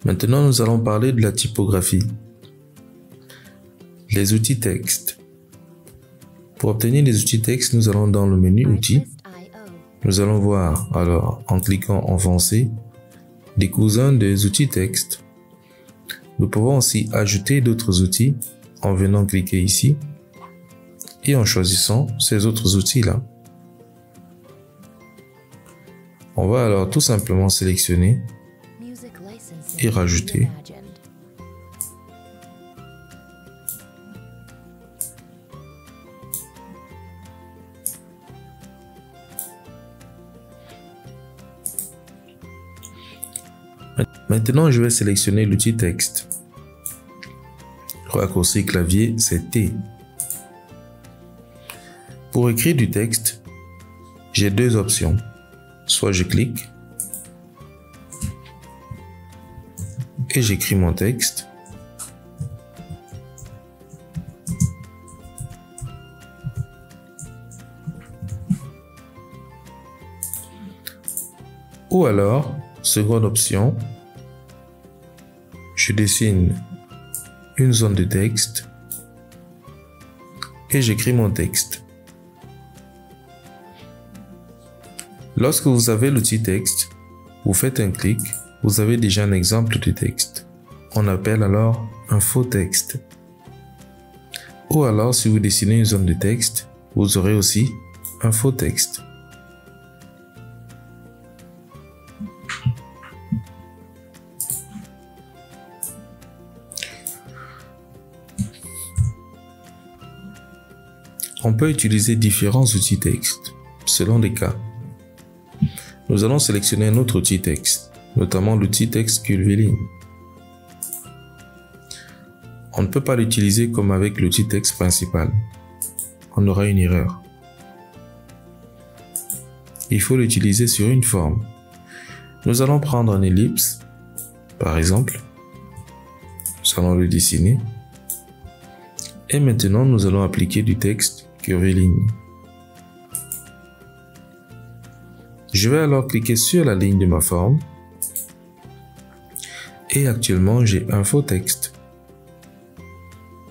Maintenant, nous allons parler de la typographie. Les outils texte. Pour obtenir les outils texte, nous allons dans le menu outils. Nous allons voir, alors, en cliquant en foncé, des cousins des outils texte. Nous pouvons aussi ajouter d'autres outils en venant cliquer ici et en choisissant ces autres outils-là. On va alors tout simplement sélectionner et rajouter. Maintenant, je vais sélectionner l'outil texte. Le raccourci clavier, c'est T. Pour écrire du texte, j'ai deux options. Soit je clique et j'écris mon texte. Ou alors, seconde option, je dessine une zone de texte et j'écris mon texte. Lorsque vous avez l'outil texte, vous faites un clic, vous avez déjà un exemple de texte. On appelle alors un faux texte. Ou alors, si vous dessinez une zone de texte, vous aurez aussi un faux texte. On peut utiliser différents outils texte, selon les cas. Nous allons sélectionner un autre outil texte, notamment l'outil texte curviligne. On ne peut pas l'utiliser comme avec l'outil texte principal. On aura une erreur. Il faut l'utiliser sur une forme. Nous allons prendre un ellipse, par exemple. Nous allons le dessiner. Et maintenant, nous allons appliquer du texte curviligne. Je vais alors cliquer sur la ligne de ma forme. Et actuellement, j'ai un faux texte.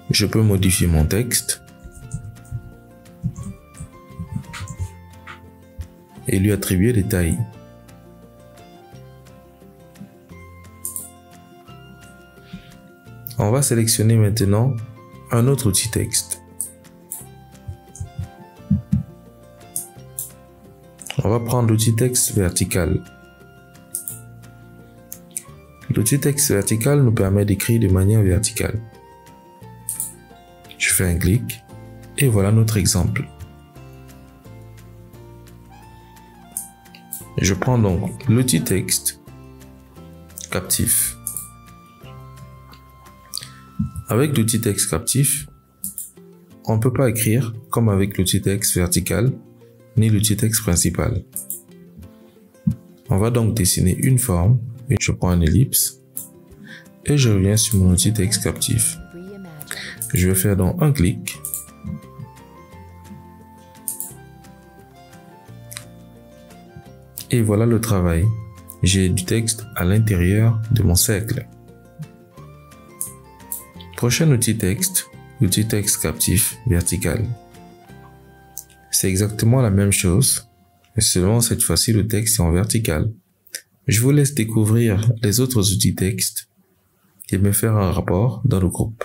Je peux modifier mon texte et lui attribuer des tailles. On va sélectionner maintenant un autre outil texte. On va prendre l'outil texte vertical. L'outil texte vertical nous permet d'écrire de manière verticale. Je fais un clic et voilà notre exemple. Je prends donc l'outil texte captif. Avec l'outil texte captif, on ne peut pas écrire comme avec l'outil texte vertical ni l'outil texte principal. On va donc dessiner une forme et je prends un ellipse et je reviens sur mon outil texte captif. Je vais faire donc un clic et voilà le travail. J'ai du texte à l'intérieur de mon cercle. Prochain outil texte captif vertical. C'est exactement la même chose, mais seulement cette fois-ci le texte est en vertical. Je vous laisse découvrir les autres outils texte et me faire un rapport dans le groupe.